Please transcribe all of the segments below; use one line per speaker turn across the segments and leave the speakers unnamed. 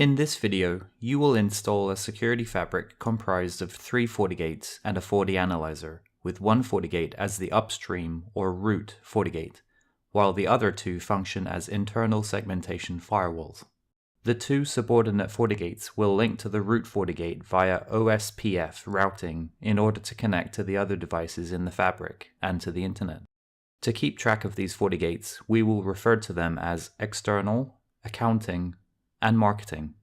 In this video, you will install a security fabric comprised of 3 FortiGates and a FortiAnalyzer, with one FortiGate as the upstream or root FortiGate, while the other two function as internal segmentation firewalls. The two subordinate FortiGates will link to the root FortiGate via OSPF routing in order to connect to the other devices in the fabric and to the internet. To keep track of these FortiGates, we will refer to them as external, accounting, and marketing,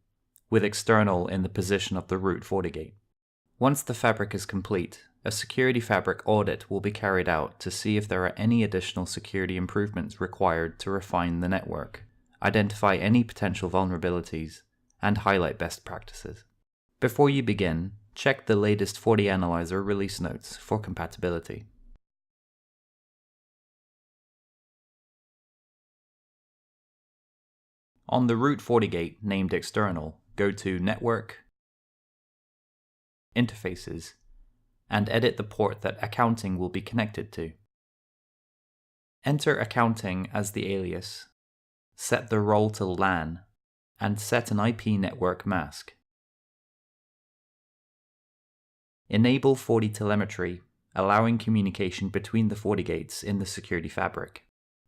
with external in the position of the root FortiGate. Once the fabric is complete, a security fabric audit will be carried out to see if there are any additional security improvements required to refine the network, identify any potential vulnerabilities, and highlight best practices. Before you begin, check the latest FortiAnalyzer release notes for compatibility. On the root FortiGate named External, go to Network, Interfaces, and edit the port that accounting will be connected to. Enter accounting as the alias, set the role to LAN, and set an IP network mask. Enable FortiTelemetry, allowing communication between the FortiGates in the security fabric,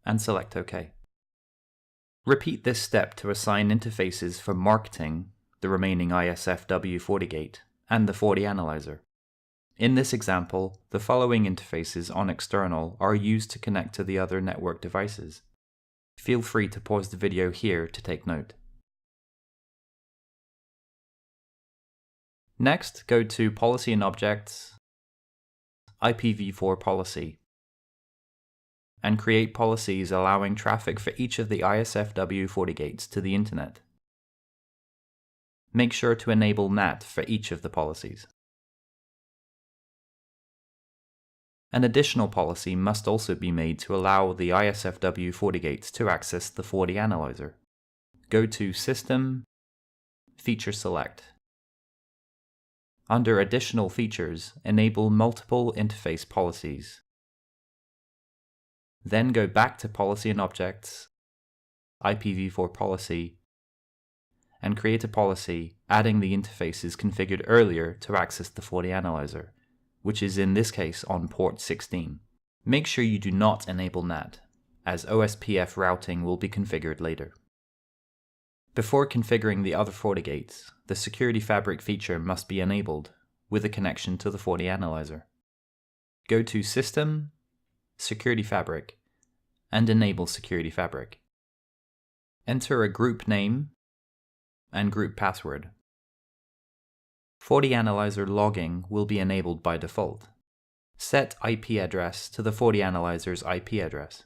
and select OK. Repeat this step to assign interfaces for marketing, the remaining ISFW FortiGate, and the FortiAnalyzer. In this example, the following interfaces on external are used to connect to the other network devices. Feel free to pause the video here to take note. Next, go to Policy and Objects, IPv4 Policy, and create policies allowing traffic for each of the ISFW FortiGates to the internet. Make sure to enable NAT for each of the policies. An additional policy must also be made to allow the ISFW FortiGates to access the FortiAnalyzer. Go to System, Feature Select. Under Additional Features, enable Multiple Interface Policies. Then go back to Policy and Objects, IPv4 Policy, and create a policy adding the interfaces configured earlier to access the FortiAnalyzer, which is in this case on port 16. Make sure you do not enable NAT, as OSPF routing will be configured later. Before configuring the other FortiGates, the security fabric feature must be enabled with a connection to the FortiAnalyzer. Go to System, Security Fabric, and enable Security Fabric. Enter a group name and group password. FortiAnalyzer logging will be enabled by default. Set IP address to the FortiAnalyzer's IP address.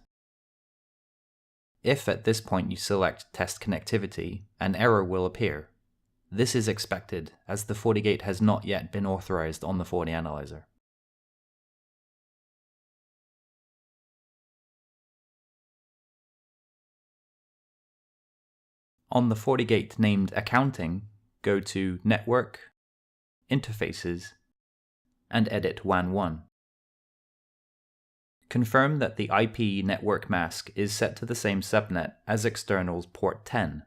If at this point you select Test Connectivity, an error will appear. This is expected as the FortiGate has not yet been authorized on the FortiAnalyzer. On the FortiGate named Accounting, go to Network, Interfaces, and edit WAN 1. Confirm that the IP network mask is set to the same subnet as external's port 10,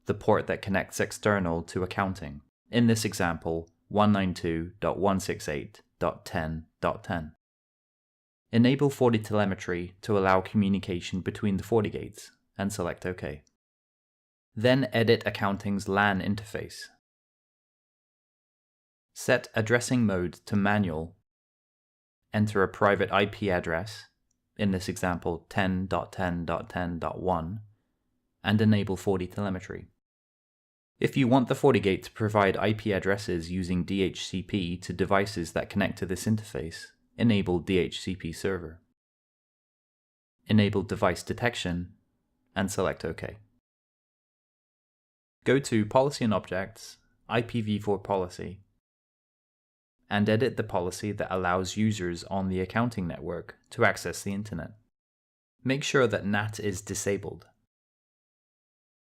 the port that connects external to accounting. In this example, 192.168.10.10. Enable FortiTelemetry to allow communication between the FortiGates, and select OK. Then edit accounting's LAN interface. Set addressing mode to manual. Enter a private IP address, in this example 10.10.10.1, and enable FortiTelemetry. If you want the FortiGate to provide IP addresses using DHCP to devices that connect to this interface, enable DHCP server. Enable device detection, and select OK. Go to Policy and Objects, IPv4 Policy, and edit the policy that allows users on the accounting network to access the internet. Make sure that NAT is disabled.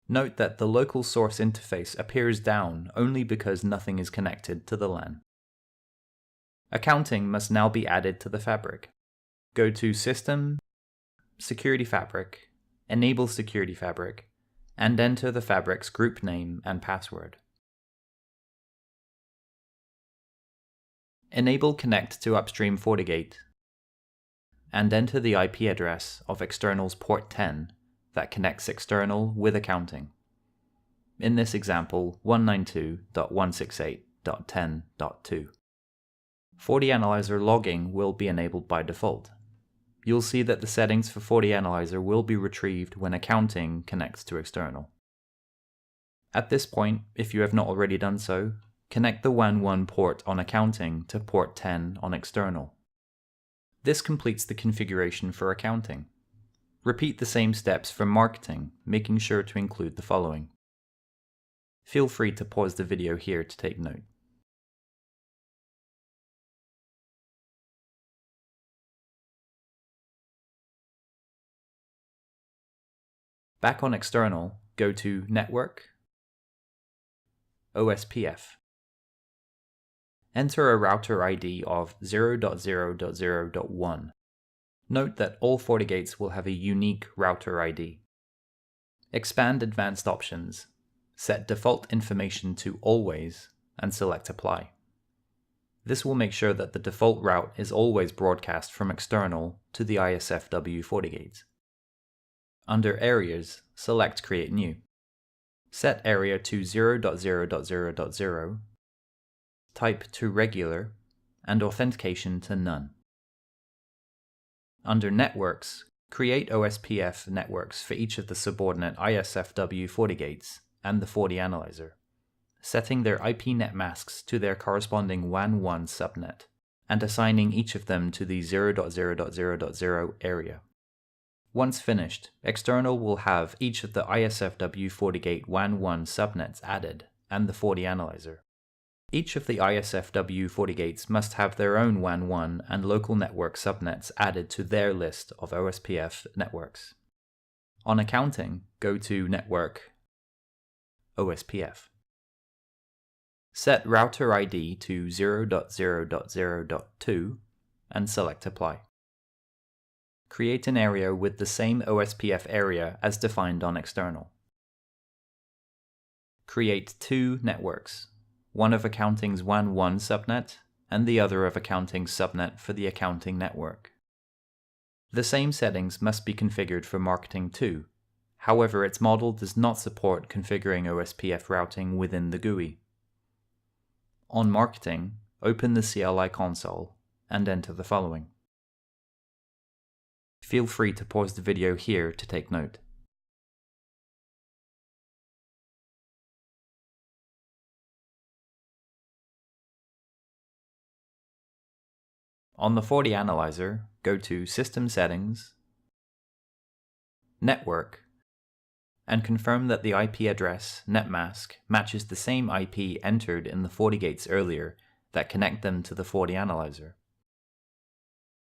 Note that the local source interface appears down only because nothing is connected to the LAN. Accounting must now be added to the fabric. Go to System, Security Fabric, Enable Security Fabric, and enter the fabric's group name and password. Enable Connect to Upstream Fortigate and enter the IP address of external's port 10 that connects external with accounting. In this example, 192.168.10.2. FortiAnalyzer logging will be enabled by default. You'll see that the settings for FortiAnalyzer will be retrieved when accounting connects to external. At this point, if you have not already done so, connect the WAN 1 port on accounting to port 10 on external. This completes the configuration for accounting. Repeat the same steps for marketing, making sure to include the following. Feel free to pause the video here to take note. Back on external, go to Network, OSPF. Enter a router ID of 0.0.0.1. Note that all FortiGates will have a unique router ID. Expand Advanced Options, set Default Information to Always, and select Apply. This will make sure that the default route is always broadcast from external to the ISFW FortiGates. Under Areas, select Create New. Set area to 0.0.0.0, type to Regular, and authentication to None. Under Networks, create OSPF networks for each of the subordinate ISFW FortiGates and the FortiAnalyzer, setting their IPNet masks to their corresponding WAN 1 subnet, and assigning each of them to the 0.0.0.0 area. Once finished, external will have each of the ISFW FortiGate WAN 1 subnets added, and the FortiAnalyzer. Each of the ISFW FortiGates must have their own WAN 1 and local network subnets added to their list of OSPF networks. On accounting, go to Network, OSPF. Set router ID to 0.0.0.2 and select Apply. Create an area with the same OSPF area as defined on external. Create two networks, one of accounting's WAN 1 subnet and the other of accounting's subnet for the accounting network. The same settings must be configured for marketing too. However, its model does not support configuring OSPF routing within the GUI. On marketing, open the CLI console and enter the following. Feel free to pause the video here to take note. On the FortiAnalyzer, go to System Settings, Network, and confirm that the IP address, netmask, matches the same IP entered in the FortiGates earlier that connect them to the FortiAnalyzer.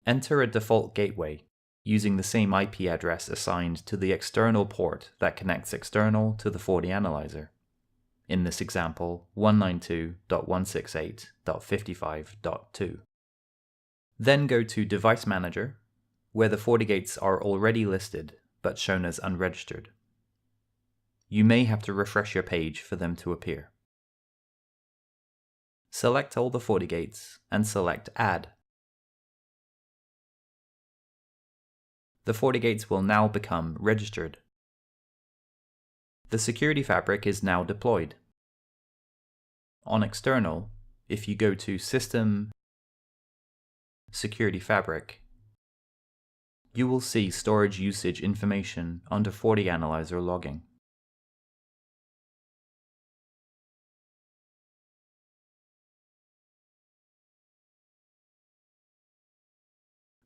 Enter a default gateway, using the same IP address assigned to the external port that connects external to the FortiAnalyzer. In this example, 192.168.55.2. Then go to Device Manager, where the FortiGates are already listed but shown as unregistered. You may have to refresh your page for them to appear. Select all the FortiGates and select Add. The FortiGates will now become registered. The security fabric is now deployed. On external, if you go to System, Security Fabric, you will see storage usage information under FortiAnalyzer logging.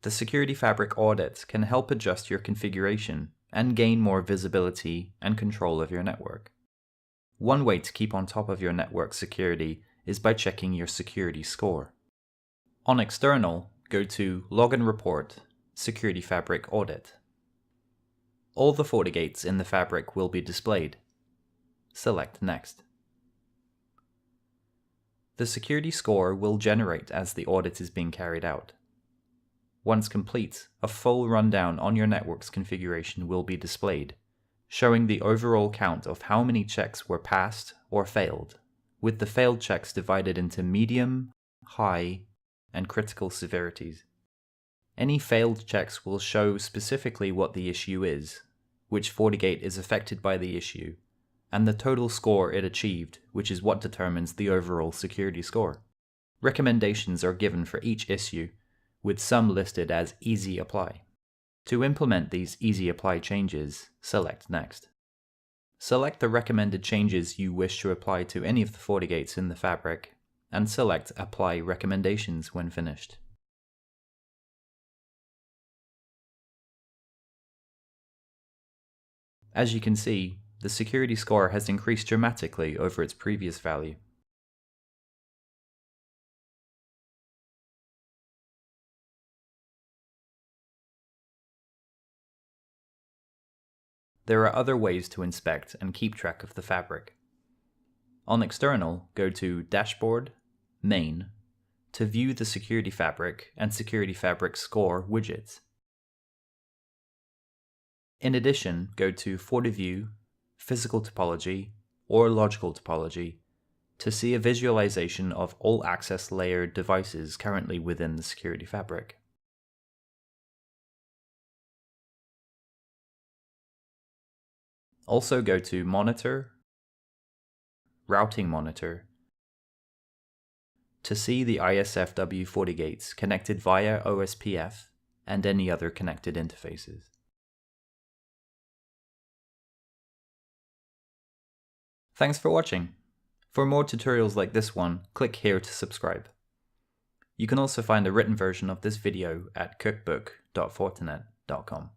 The Security Fabric audit can help adjust your configuration and gain more visibility and control of your network. One way to keep on top of your network security is by checking your security score. On external, go to Log and Report, Security Fabric Audit. All the FortiGates in the fabric will be displayed. Select Next. The security score will generate as the audit is being carried out. Once complete, a full rundown on your network's configuration will be displayed, showing the overall count of how many checks were passed or failed, with the failed checks divided into medium, high, and critical severities. Any failed checks will show specifically what the issue is, which FortiGate is affected by the issue, and the total score it achieved, which is what determines the overall security score. Recommendations are given for each issue, with some listed as Easy Apply. To implement these Easy Apply changes, select Next. Select the recommended changes you wish to apply to any of the FortiGates in the fabric, and select Apply Recommendations when finished. As you can see, the security score has increased dramatically over its previous value. There are other ways to inspect and keep track of the fabric. On External, go to Dashboard, Main, to view the Security Fabric and Security Fabric Score widgets. In addition, go to FortiView, Physical Topology, or Logical Topology to see a visualization of all access layer devices currently within the security fabric. Also go to Monitor, Routing Monitor, to see the ISFW FortiGates connected via OSPF and any other connected interfaces. Thanks for watching. For more tutorials like this one, click here to subscribe. You can also find a written version of this video at cookbook.fortinet.com.